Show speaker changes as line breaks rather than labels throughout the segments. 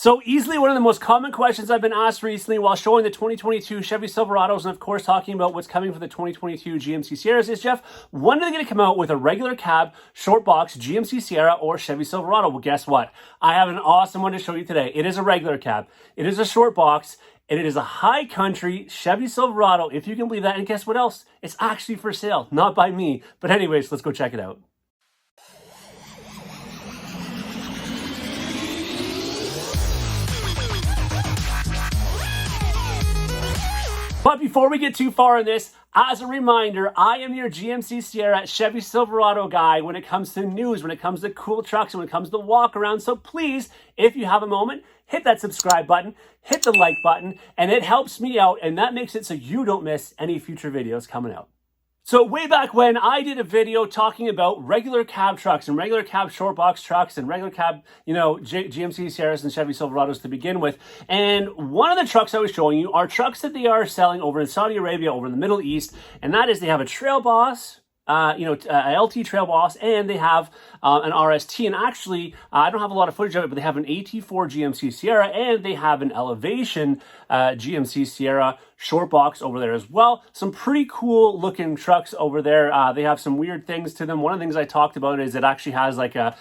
So easily one of the most common questions I've been asked recently while showing the 2022 Chevy Silverados and of course talking about what's coming for the 2022 GMC Sierras is, Jeff, when are they going to come out with a regular cab, short box, GMC Sierra or Chevy Silverado? Well, guess what? I have an awesome one to show you today. It is a regular cab. It is a short box. And it is a high country Chevy Silverado, if you can believe that. And guess what else? It's actually for sale, not by me. But anyways, let's go check it out. But before we get too far in this, as a reminder, I am your GMC Sierra Chevy Silverado guy when it comes to news, when it comes to cool trucks, and when it comes to walk around. So please, if you have a moment, hit that subscribe button, hit the like button, and it helps me out, and that makes it so you don't miss any future videos coming out. So way back when, I did a video talking about regular cab trucks and regular cab short box trucks and regular cab, GMC Sierras and Chevy Silverados to begin with. And one of the trucks I was showing you are trucks that they are selling over in Saudi Arabia, over in the Middle East. And that is, they have a Trail Boss, a LT Trail Boss, and they have an RST. And actually, I don't have a lot of footage of it, but they have an AT4 GMC Sierra and they have an Elevation GMC Sierra short box over there as well. Some pretty cool looking trucks over there. They have some weird things to them. One of the things I talked about is it actually has like a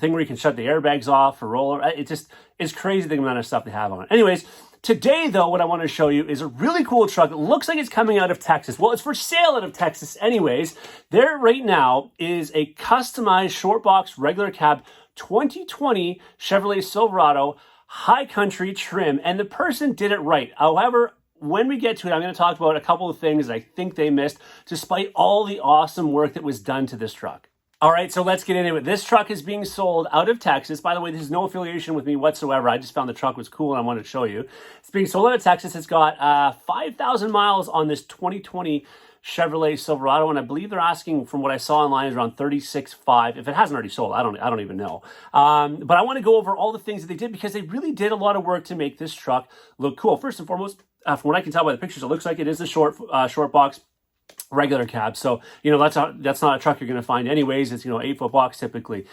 thing where you can shut the airbags off or roller. It just is crazy the amount of stuff they have on it. Anyways, today though, what I want to show you is a really cool truck. It looks like it's coming out of Texas. Well, it's for sale out of Texas anyways. There right now is a customized short box regular cab 2020 Chevrolet Silverado high country trim, and the person did it right. However, when we get to it, I'm going to talk about a couple of things that I think they missed, despite all the awesome work that was done to this truck. All right, so let's get into it. This truck is being sold out of Texas. By the way, this is no affiliation with me whatsoever. I just found the truck was cool and I wanted to show you. It's being sold out of Texas. It's got 5,000 miles on this 2020 Chevrolet Silverado, and I believe they're asking, from what I saw online, is around $36,500. If it hasn't already sold, I don't even know. But I want to go over all the things that they did because they really did a lot of work to make this truck look cool. First and foremost, from what I can tell by the pictures, it looks like it is a short box regular cab. So, that's not a truck you're going to find anyways. It's, 8-foot box typically.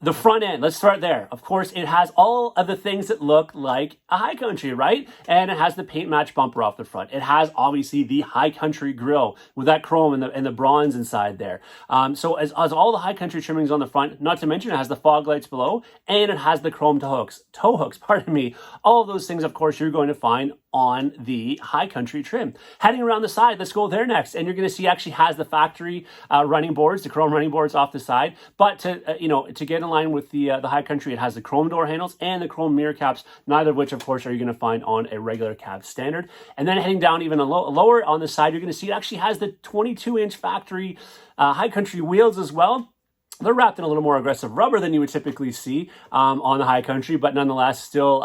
The front end, let's start there. Of course, it has all of the things that look like a high country, right? And it has the paint match bumper off the front. It has obviously the high country grille with that chrome and the bronze inside there. So as all the high country trimmings on the front, not to mention it has the fog lights below and it has the chrome toe hooks, pardon me. All of those things, of course, you're going to find on the high country trim. Heading around the side, let's go there next. And you're going to see actually has the factory running boards, the chrome running boards off the side. But to get in line with the high country, it has the chrome door handles and the chrome mirror caps, neither of which, of course, are you going to find on a regular cab standard. And then heading down even lower on the side, you're going to see it actually has the 22-inch factory high country wheels as well. They're wrapped in a little more aggressive rubber than you would typically see on the high country, but nonetheless still,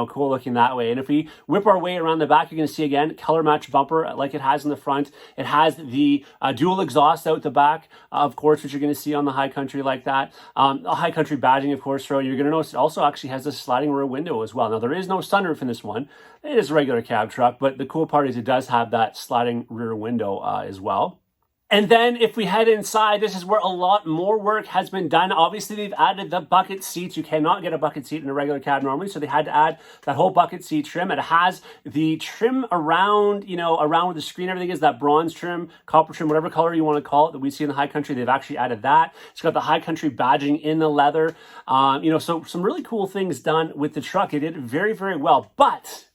cool looking that way. And if we whip our way around the back, you're going to see again color match bumper like it has in the front. It has the dual exhaust out the back, of course, which you're going to see on the high country like that. The high country badging, of course, you're going to notice it also actually has a sliding rear window as well. Now there is no sunroof in this one. It is a regular cab truck, but the cool part is it does have that sliding rear window as well. And then if we head inside, this is where a lot more work has been done. Obviously, they've added the bucket seats. You cannot get a bucket seat in a regular cab normally, so they had to add that whole bucket seat trim. It has the trim around, around where the screen, everything is, that bronze trim, copper trim, whatever color you want to call it that we see in the high country. They've actually added that. It's got the high country badging in the leather. So some really cool things done with the truck. It did very, very well. But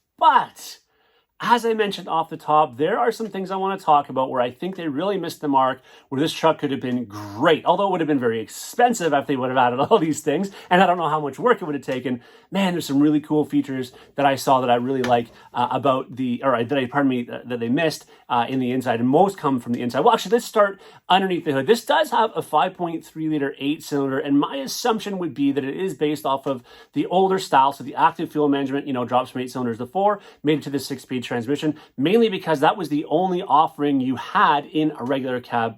as I mentioned off the top, there are some things I want to talk about where I think they really missed the mark, where this truck could have been great. Although it would have been very expensive if they would have added all these things, and I don't know how much work it would have taken. Man, there's some really cool features that I saw that I really like that they missed in the inside, and most come from the inside. Well, actually, let's start underneath the hood. This does have a 5.3-liter 8-cylinder, and my assumption would be that it is based off of the older style, so the active fuel management, drops from 8 cylinders to 4, made it to the 6-speed transmission, mainly because that was the only offering you had in a regular cab,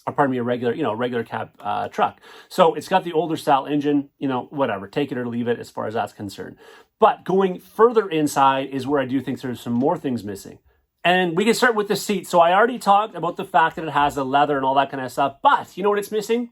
regular cab truck. So it's got the older style engine, whatever, take it or leave it as far as that's concerned. But going further inside is where I do think there's some more things missing. And we can start with the seat. So I already talked about the fact that it has the leather and all that kind of stuff, but you know what it's missing?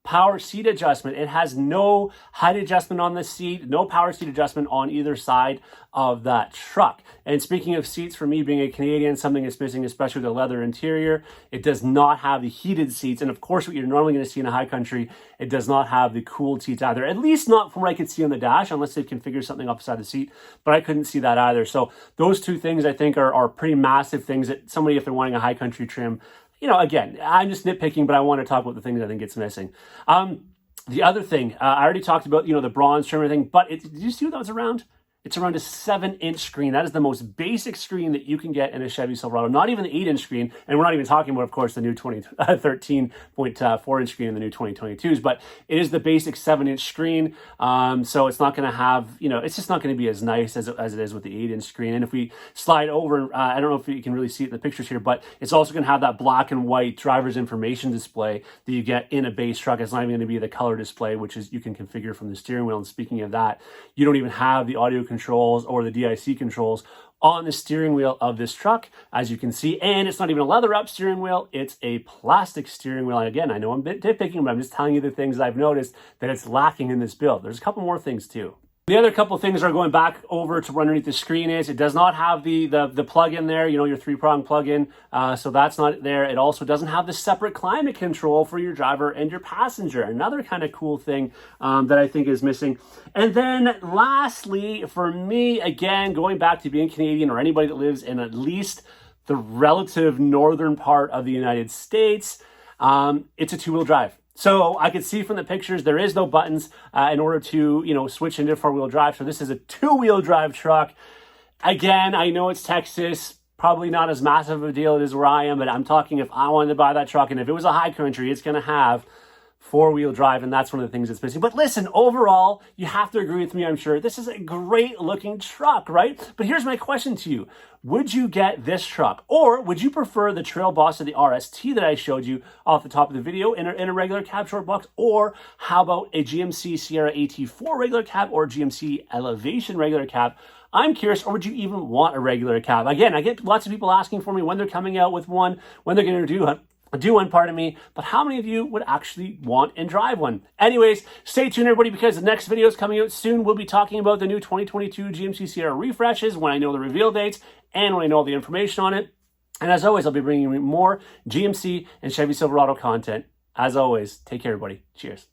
power seat adjustment. It has no height adjustment on the seat, no power seat adjustment on either side of that truck. And speaking of seats, for me being a Canadian, something that's missing, especially the leather interior, it does not have the heated seats. And of course, what you're normally going to see in a high country, it does not have the cooled seats either, at least not from what I could see on the dash, unless they've configured something up beside the seat, but I couldn't see that either. So those two things I think are pretty massive things that somebody, if they're wanting a high country trim, you know, again, I'm just nitpicking, but I want to talk about the things I think it's missing. The other thing, I already talked about, you know, the bronze trim and everything, but did you see what that was around? It's around a 7-inch screen. That is the most basic screen that you can get in a Chevy Silverado. Not even the 8-inch screen, and we're not even talking about, of course, the new 13.4-inch screen in the new 2022s, but it is the basic 7-inch screen. So it's not going to have, you know, it's just not going to be as nice as it is with the 8-inch screen. And if we slide over, I don't know if you can really see it in the pictures here, but it's also going to have that black and white driver's information display that you get in a base truck. It's not even going to be the color display, which is you can configure from the steering wheel. And speaking of that, you don't even have the audio controls or the DIC controls on the steering wheel of this truck, as you can see. And it's not even a leather up steering wheel, it's a plastic steering wheel. And again, I know I'm a bit nitpicking, but I'm just telling you the things I've noticed that it's lacking in this build. There's a couple more things too. The other couple of things are going back over to underneath the screen is it does not have the plug in there, you know, your 3-prong plug in. So that's not there. It also doesn't have the separate climate control for your driver and your passenger. Another kind of cool thing that I think is missing. And then lastly, for me, again, going back to being Canadian or anybody that lives in at least the relative northern part of the United States, it's a 2-wheel drive. So I could see from the pictures, there is no buttons in order to, you know, switch into 4-wheel drive. So this is a 2-wheel drive truck. Again, I know it's Texas, probably not as massive of a deal as where I am, but I'm talking if I wanted to buy that truck and if it was a high country, it's going to have 4-wheel drive, and that's one of the things that's missing. But listen, overall, you have to agree with me, I'm sure. This is a great looking truck, right? But here's my question to you. Would you get this truck? Or would you prefer the Trail Boss or the RST that I showed you off the top of the video in a regular cab short box? Or how about a GMC Sierra AT4 regular cab or GMC Elevation regular cab? I'm curious, or would you even want a regular cab? Again, I get lots of people asking for me when they're coming out with one, when they're going to do one, pardon me, but how many of you would actually want and drive one? Anyways, stay tuned, everybody, because the next video is coming out soon. We'll be talking about the new 2022 GMC Sierra refreshes when I know the reveal dates and when I know all the information on it. And as always, I'll be bringing you more GMC and Chevy Silverado content. As always, take care, everybody. Cheers.